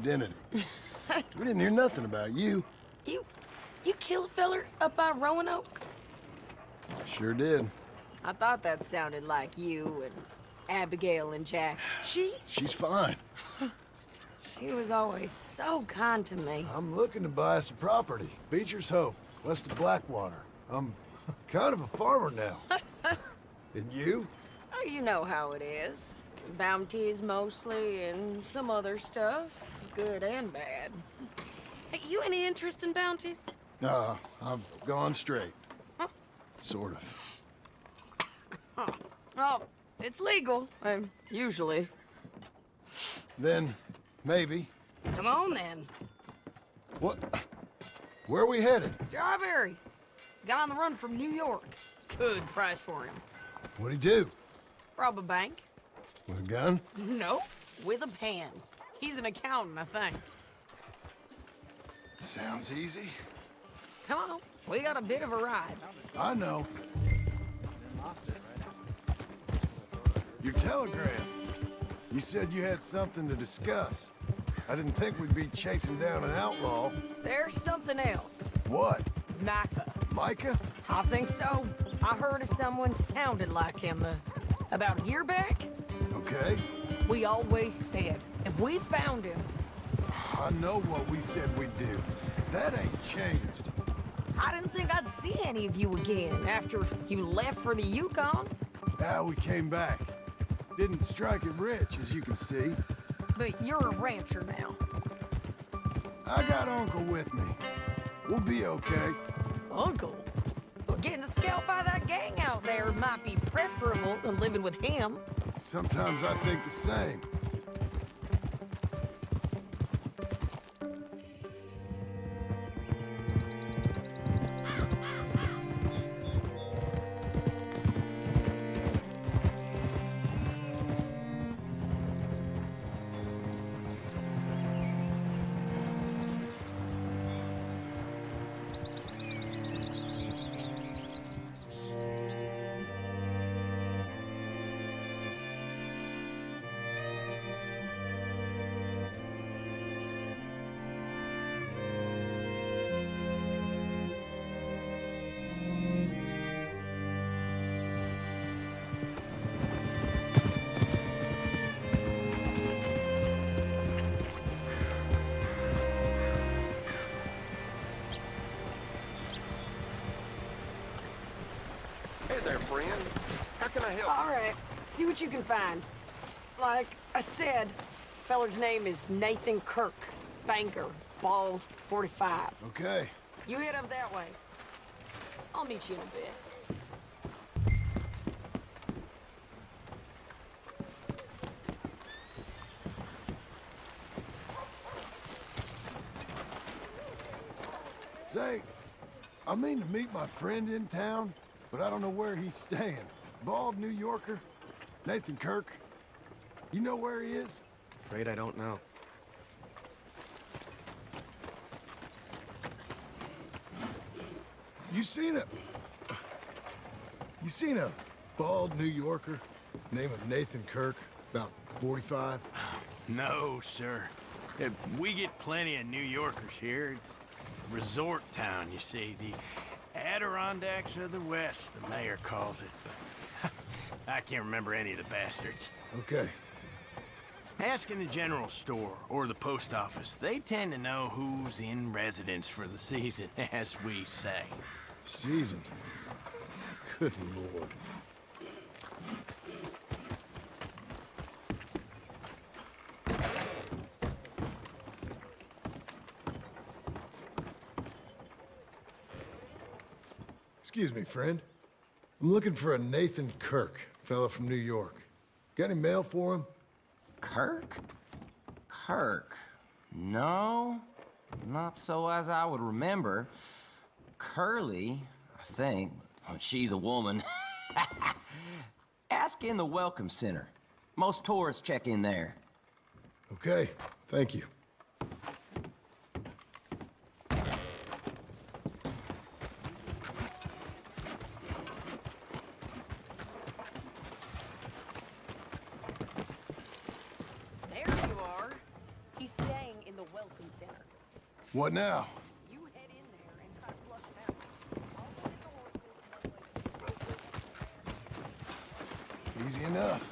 identity. We didn't hear nothing about you. You kill a feller up by Roanoke? Sure did. I thought that sounded like you and Abigail and Jack. She's fine. She was always so kind to me. I'm looking to buy some property. Beecher's Hope, west of Blackwater. I'm kind of a farmer now. And you? Oh, you know how it is. Bounties mostly, and some other stuff, good and bad. Hey, you any interest in bounties? Nah, I've gone straight. Sort of. Oh, it's legal, usually. Then, maybe. Come on, then. What? Where are we headed? Strawberry. Got on the run from New York. Good price for him. What'd he do? Rob a bank? With a gun? No, with a pen. He's an accountant, I think. Sounds easy. Come on, we got a bit of a ride. I know. Your telegram. You said you had something to discuss. I didn't think we'd be chasing down an outlaw. There's something else. What? Micah. Micah? I think so. I heard of someone sounded like him about a year back. Okay. We always said, if we found him... I know what we said we'd do. That ain't changed. I didn't think I'd see any of you again after you left for the Yukon. Now we came back. Didn't strike it rich, as you can see. But you're a rancher now. I got Uncle with me. We'll be okay. Uncle? Well, getting scalped by that gang out there might be preferable than living with him. Sometimes I think the same. Hey there, friend. How can I help? All right, see what you can find. Like I said, feller's name is Nathan Kirk. Banker, bald, 45. Okay. You head up that way. I'll meet you in a bit. Say, I mean to meet my friend in town, but I don't know where he's staying. Bald New Yorker, Nathan Kirk. You know where he is? Afraid I don't know. You seen a bald New Yorker, name of Nathan Kirk, about 45? No, sir. We get plenty of New Yorkers here. It's a resort town, you see. The Adirondacks of the West, the mayor calls it. But I can't remember any of the bastards. Okay. Ask in the general store or the post office. They tend to know who's in residence for the season, as we say. Season. Good Lord. Excuse me, friend. I'm looking for a Nathan Kirk, fella from New York. Got any mail for him? Kirk? Kirk? No, not so as I would remember. Curly, I think. Oh, she's a woman. Ask in the Welcome Center. Most tourists check in there. Okay, thank you. There you are. He's staying in the What now? You head in there and try to flush him out. I'll Easy enough.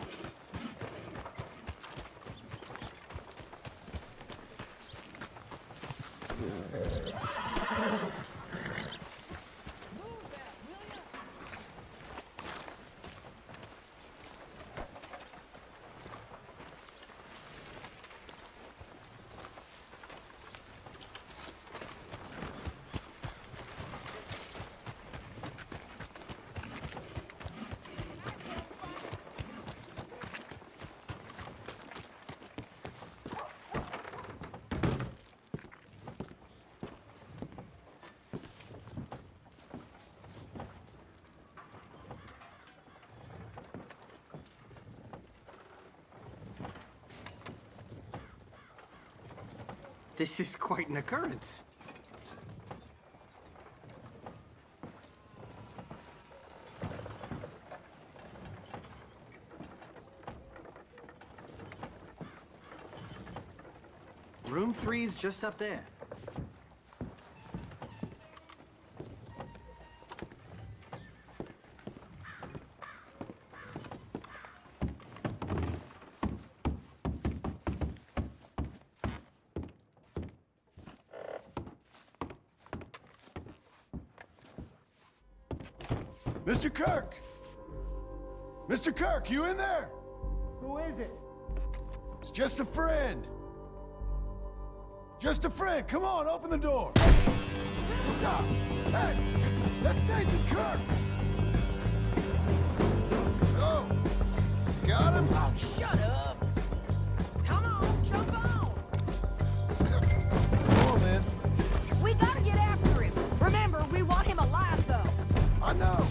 This is quite an occurrence. Room 3's just up there. Mr. Kirk! Mr. Kirk, you in there? Who is it? It's just a friend. Just a friend. Come on, open the door. Stop. Hey, that's Nathan Kirk. Oh, got him? Oh, shut up! Come on, jump on! Come on, then. We gotta get after him. Remember, we want him alive, though. I know.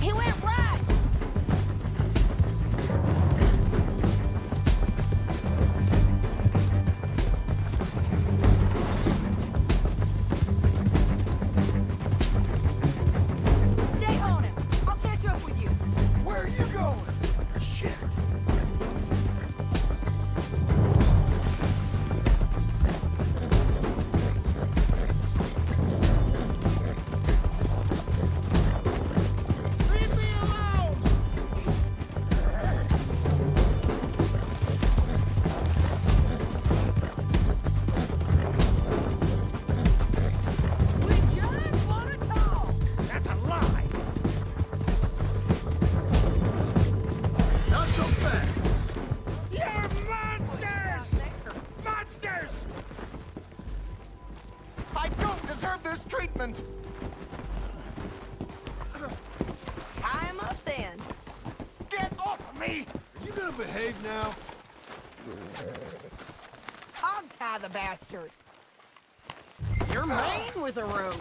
He went right! Stay on him. I'll catch up with you. Where are you going? Shit. Leave me alone! We just want to talk. That's a lie! Not so bad. You're monsters! Monsters! I don't deserve this treatment! Tie him up then. Get off of me! Are you gonna behave now? I'll tie the bastard. You're mean with a rope.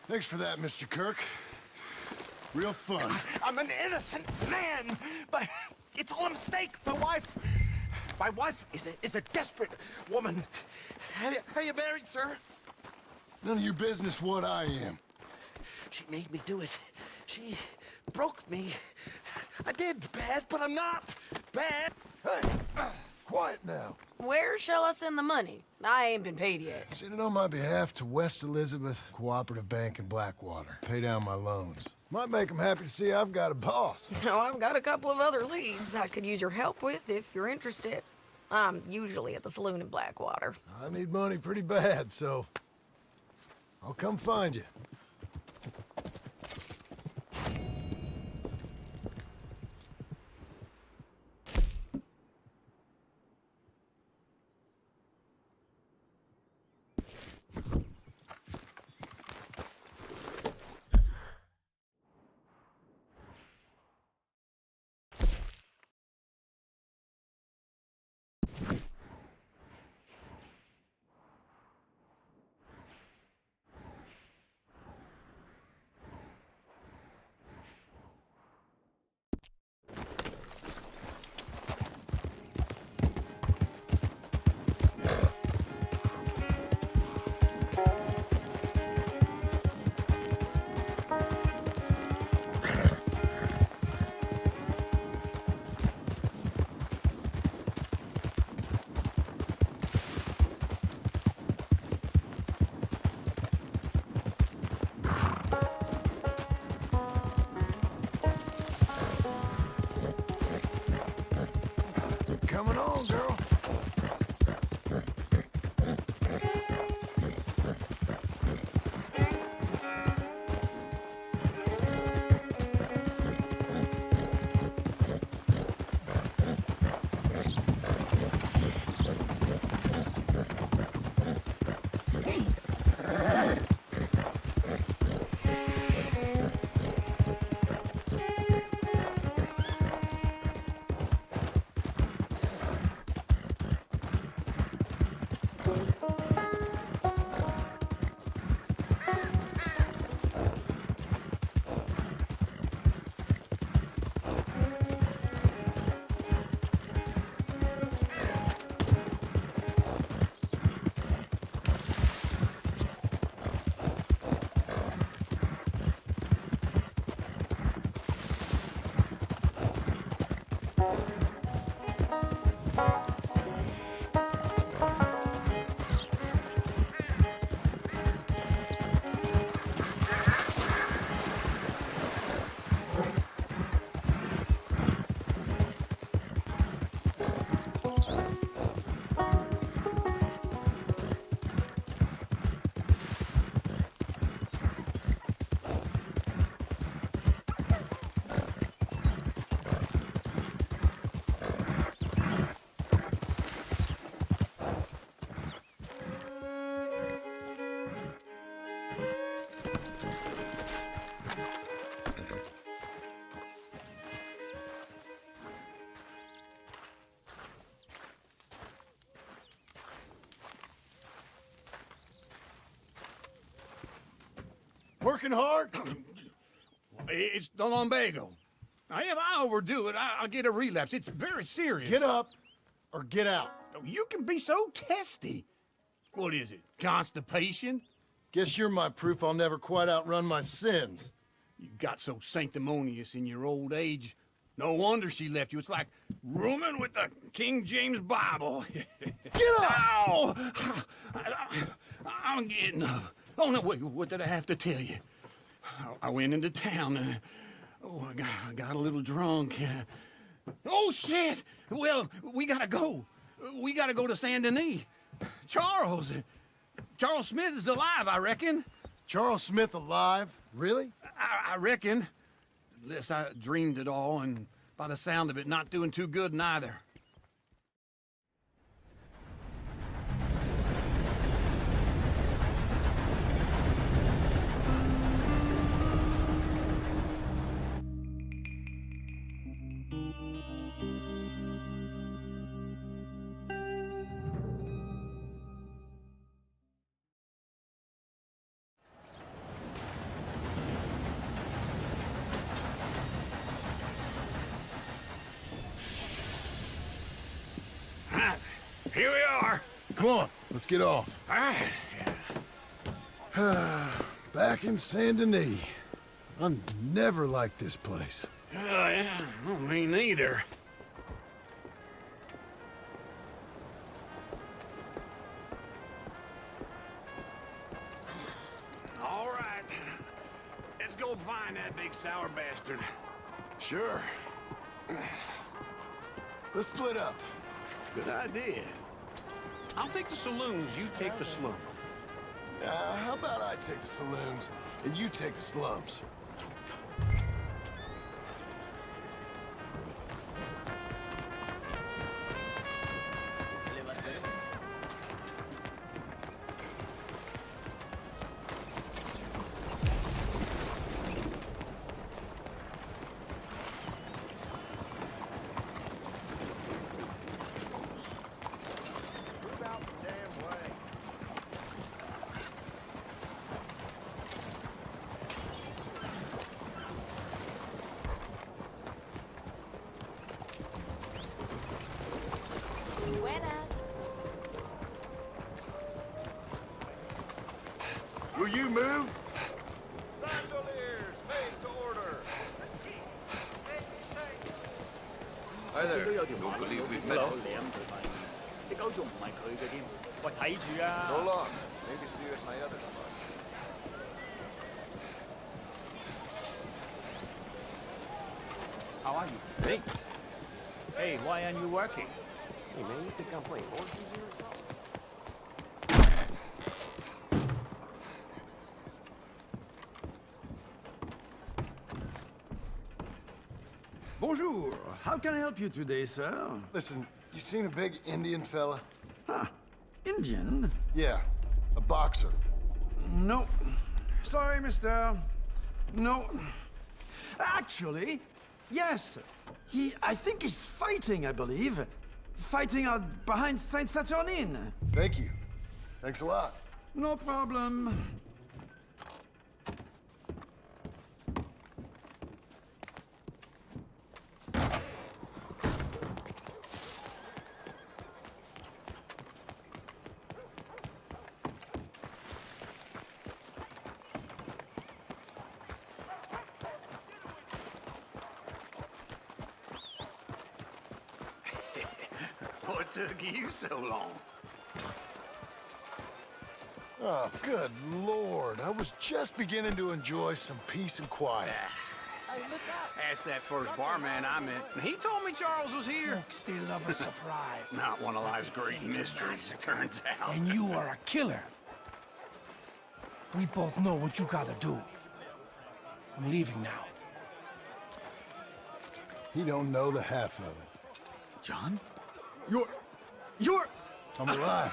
Thanks for that, Mr. Kirk. Real fun. I'm an innocent man, but it's all a mistake. My wife is a desperate woman. Are you married, sir? None of your business what I am. She made me do it. She broke me. I did bad, but I'm not bad. Hey, quiet now. Where shall I send the money? I ain't been paid yet. Send it on my behalf to West Elizabeth Cooperative Bank in Blackwater. Pay down my loans. Might make them happy to see I've got a boss. So I've got a couple of other leads I could use your help with if you're interested. I'm usually at the saloon in Blackwater. I need money pretty bad, so I'll come find you. Coming on, girl. Working hard? It's the lumbago. Now, if I overdo it, I'll get a relapse. It's very serious. Get up or get out. You can be so testy. What is it, constipation? Guess you're my proof I'll never quite outrun my sins. You got so sanctimonious in your old age. No wonder she left you. It's like rooming with the King James Bible. Get up! Ow! I'm getting up. Oh, no, wait, what did I have to tell you? I went into town. I got a little drunk. Oh, shit! Well, we gotta go. We gotta go to Saint Denis. Charles Smith is alive, I reckon. Charles Smith alive? Really? I reckon. Unless I dreamed it all, and by the sound of it, not doing too good neither. Here we are. Come on, let's get off. All right. Back in Saint Denis. I never liked this place. Yeah, well, me neither. All right. Let's go find that big sour bastard. Sure. Let's split up. Good idea. I'll take the saloons, you take the slums. How about I take the saloons and you take the slums? Will you move? Bandoliers, made to order. Hi there. Don't believe we've met before. 隻狗仲唔係佢嘅添，喂睇住啊！ So long. Maybe see you at my other spot. How are you? Hey, Hey, why aren't you working? Hey, man, you think I'm playing horses here or something? Bonjour. How can I help you today, sir? Listen, you seen a big Indian fella? Huh. Indian? Yeah, a boxer. No. Sorry, mister. No. Actually, yes. I think he's fighting, I believe. Fighting out behind Saint Saturnin. Thank you. Thanks a lot. No problem. What took you so long? Oh, good Lord. I was just beginning to enjoy some peace and quiet. Asked that first barman I met, and he told me Charles was here. Folks, they love a surprise. Not one of life's great mysteries, it turns out. And you are a killer. We both know what you gotta do. I'm leaving now. He don't know the half of it. John? You're... I'm alive.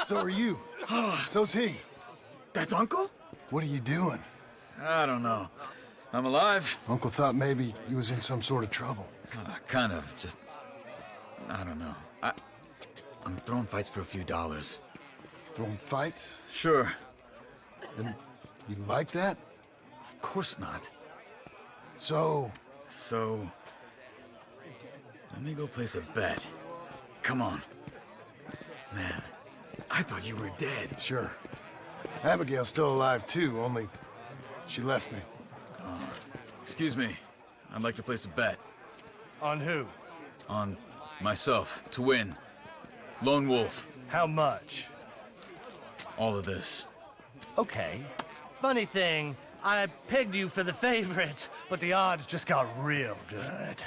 So are you. So's he. That's Uncle? What are you doing? I don't know. I'm alive. Uncle thought maybe you was in some sort of trouble. Kind of. Just... I don't know. I'm throwing fights for a few dollars. Throwing fights? Sure. And you like that? Of course not. So... So... Let me go place a bet. Come on. Man, I thought you were dead. Sure. Abigail's still alive too, only she left me. Excuse me. I'd like to place a bet. On who? On myself, to win. Lone Wolf. How much? All of this. Okay. Funny thing, I pegged you for the favorite, but the odds just got real good.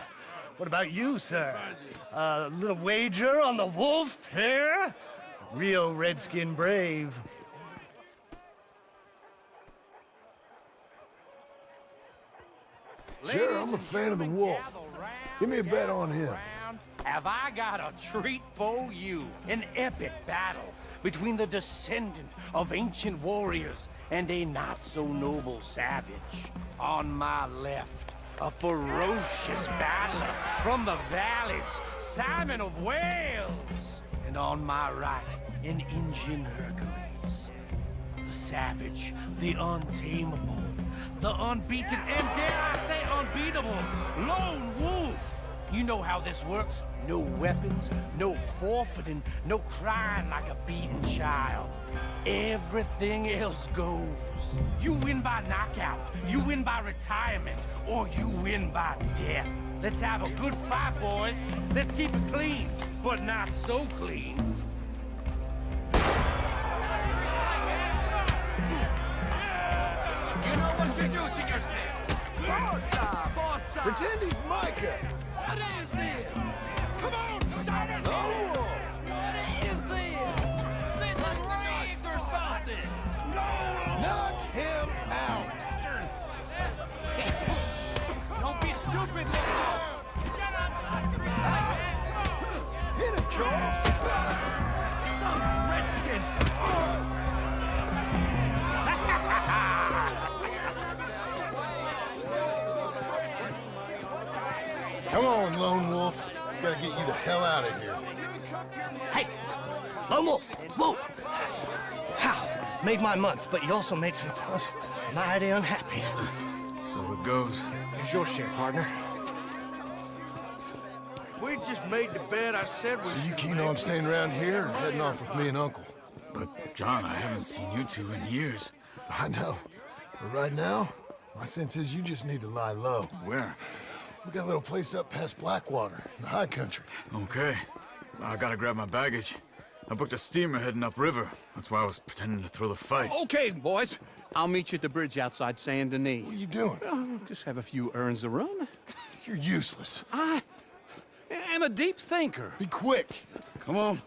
What about you, sir? A little wager on the wolf here? Real redskin brave. Sure, I'm a fan of the wolf. Give me a bet on him. Have I got a treat for you? An epic battle between the descendant of ancient warriors and a not-so-noble savage. On my left, a ferocious battler from the valleys, Simon of Wales. And on my right, an Indian Hercules. The savage, the untamable, the unbeaten, and dare I say unbeatable, Lone Wolf. You know how this works. No weapons, no forfeiting, no crying like a beaten child. Everything else goes. You win by knockout, you win by retirement, or you win by death. Let's have a good fight, boys. Let's keep it clean, but not so clean. You know what you're doing yourself. Forza! Forza! Pretend he's Micah! What is this? Come on, shout it! Lone Wolf! What is this? This is rigged or something! No! Knock him out! Don't be stupid, Nico! Hit him, Charles! The Redskins! Come on, Lone Wolf. Gotta get you the hell out of here. Hey! Lone Wolf! Whoa! How? Made my month, but you also made some fellas mighty unhappy. So it goes. Here's your share, partner. We just made the bet I said we So you keen on staying around here or heading off with me and Uncle? But, John, I haven't seen you two in years. I know. But right now, my sense is you just need to lie low. Where? We got a little place up past Blackwater, in the high country. Okay. I gotta grab my baggage. I booked a steamer heading upriver. That's why I was pretending to throw the fight. Okay, boys. I'll meet you at the bridge outside Saint Denis. What are you doing? Just have a few errands to run. You're useless. I am a deep thinker. Be quick. Come on.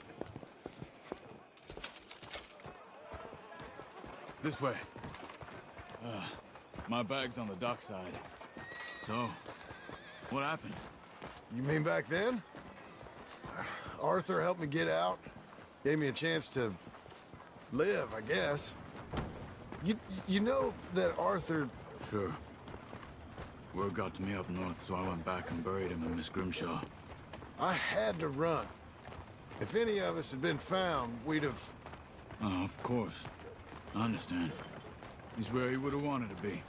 This way. My bag's on the dockside. So, what happened? You mean back then? Arthur helped me get out. Gave me a chance to live, I guess. You know that Arthur... Sure. Word got to me up north, so I went back and buried him in Miss Grimshaw. I had to run. If any of us had been found, we'd have... Oh, of course. I understand. He's where he would have wanted to be.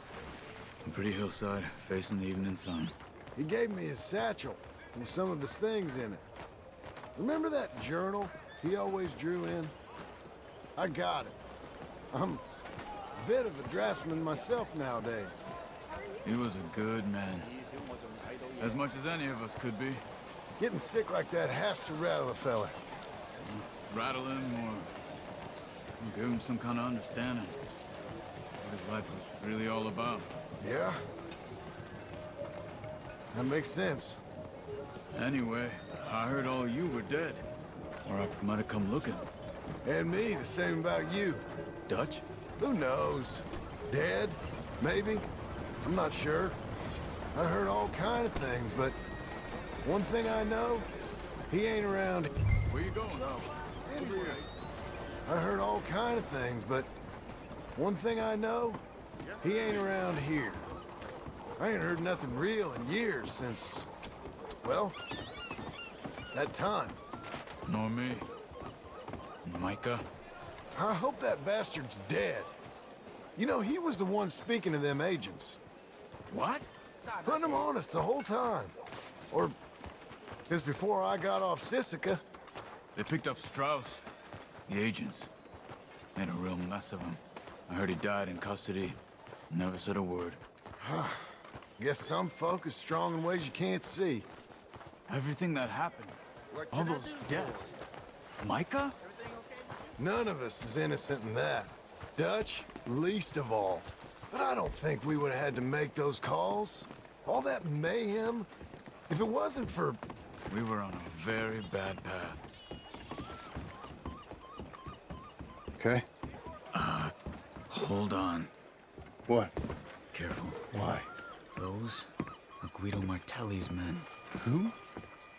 A pretty hillside, facing the evening sun. He gave me his satchel with some of his things in it. Remember that journal he always drew in? I got it. I'm a bit of a draftsman myself nowadays. He was a good man. As much as any of us could be. Getting sick like that has to rattle a fella. Rattle him or give him some kind of understanding. What his life was really all about. Yeah? That makes sense. Anyway, I heard all you were dead. Or I might have come looking. And me, the same about you. Dutch? Who knows? Dead? Maybe? I'm not sure. I heard all kind of things, but one thing I know, he ain't around. Where you going? Anyway, I heard all kind of things, but one thing I know, he ain't around here. I ain't heard nothing real in years since, well, that time. Nor me. Micah? I hope that bastard's dead. You know, he was the one speaking to them agents. What? Putting them on us the whole time. Or since before I got off Sisika. They picked up Strauss. The agents. Made a real mess of him. I heard he died in custody. Never said a word. Guess some folk is strong in ways you can't see. Everything that happened. All those deaths. Micah? None of us is innocent in that. Dutch, least of all. But I don't think we would have had to make those calls. All that mayhem. If it wasn't for... We were on a very bad path. Okay. Hold on. What? Careful. Why? Those are Guido Martelli's men. Who?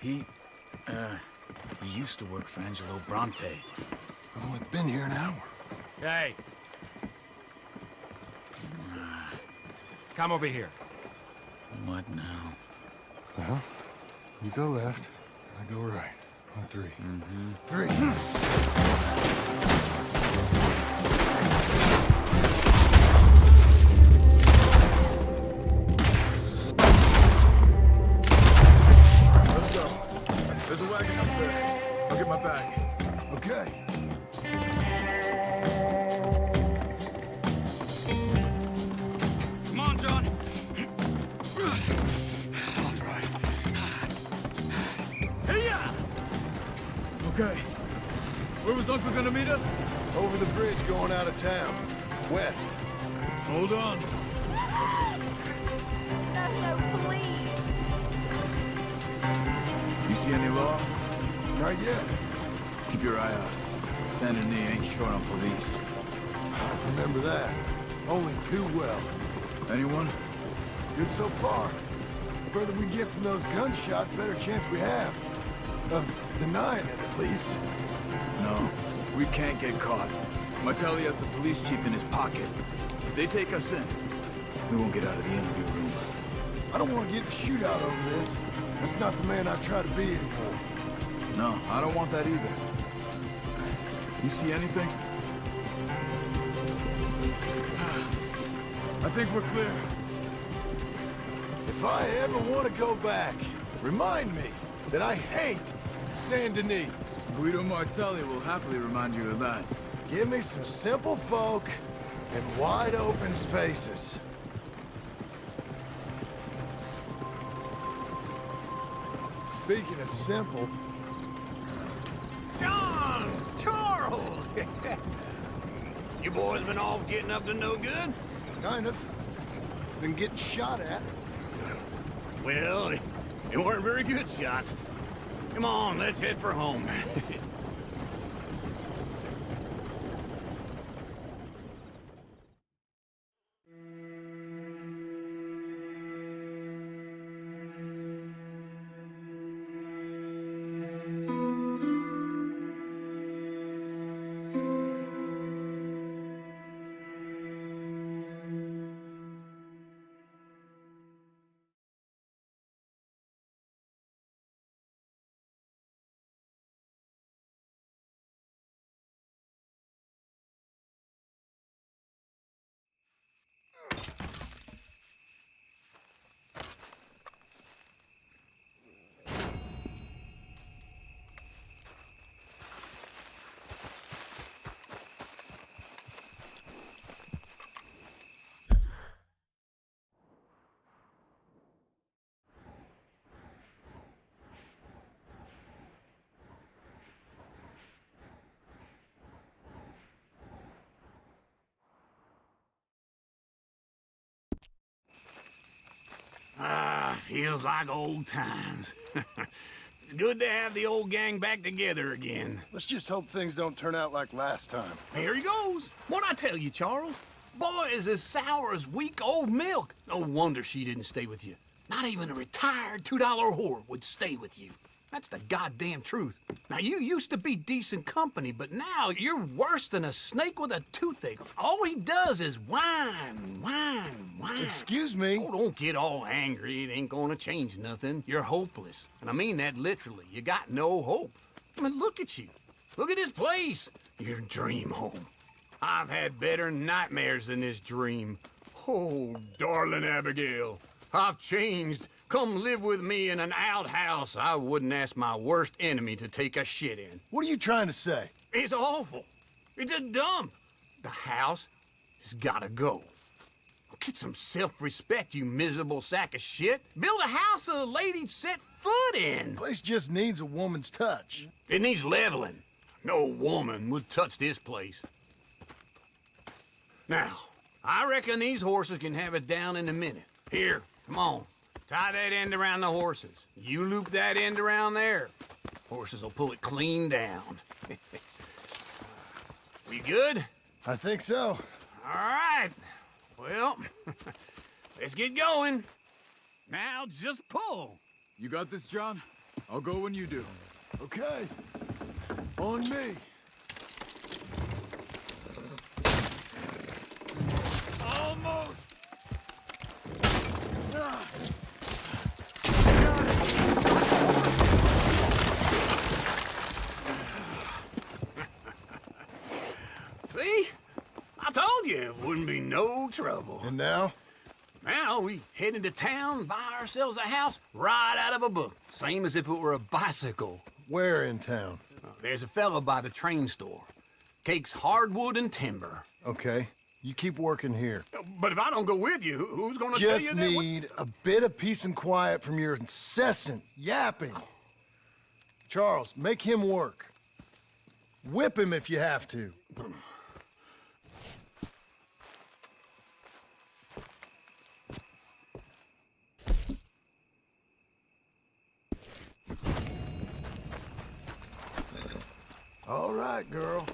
He used to work for Angelo Bronte. I've only been here an hour. Hey. Come over here. What now? Well, you go left, I go right. On three. Three. Let's go. There's a wagon up there. I'll get my bag. Okay. Come on, John. I'll drive. Hey-ya! Okay. Where was Uncle gonna meet us? Over the bridge going out of town. West. Hold on. No, please. You see any law? Not yet. Keep your eye out. Saint Denis ain't short on police. I remember that. Only too well. Anyone? Good so far. The further we get from those gunshots, better chance we have. Of denying it, at least. No. We can't get caught. Martelli has the police chief in his pocket. If they take us in, we won't get out of the interview room. I don't want to get in a shootout over this. That's not the man I try to be anymore. No, I don't want that either. You see anything? I think we're clear. If I ever want to go back, remind me that I hate Saint Denis. Guido Martelli will happily remind you of that. Give me some simple folk and wide open spaces. Speaking of simple... John! Charles! You boys been off getting up to no good? Kind of. Been getting shot at. Well, they weren't very good shots. Come on, let's head for home. Feels like old times. It's good to have the old gang back together again. Let's just hope things don't turn out like last time. Here he goes. What'd I tell you, Charles? Boy is as sour as weak old milk. No wonder she didn't stay with you. Not even a retired $2 whore would stay with you. That's the goddamn truth. Now, you used to be decent company, but now you're worse than a snake with a toothache. All he does is whine, whine, whine. Excuse me? Oh, don't get all angry. It ain't gonna change nothing. You're hopeless. And I mean that literally. You got no hope. I mean, look at you. Look at this place. Your dream home. I've had better nightmares than this dream. Oh, darling Abigail, I've changed. Come live with me in an outhouse I wouldn't ask my worst enemy to take a shit in. What are you trying to say? It's awful. It's a dump. The house has gotta go. Get some self-respect, you miserable sack of shit. Build a house a lady'd set foot in. The place just needs a woman's touch. It needs leveling. No woman would touch this place. Now, I reckon these horses can have it down in a minute. Here, come on. Tie that end around the horses. You loop that end around there. Horses will pull it clean down. We good? I think so. All right. Well, let's get going. Now just pull. You got this, John? I'll go when you do. Okay. On me. Almost. See? I told you it wouldn't be no trouble. And now? Now we head into town, buy ourselves a house right out of a book. Same as if it were a bicycle. Where in town? There's a fellow by the train store. Cakes hardwood and timber. Okay. You keep working here. But if I don't go with you, who's gonna tell you Just that? need a bit of peace and quiet from your incessant yapping. Charles, make him work. Whip him if you have to. All right, girl.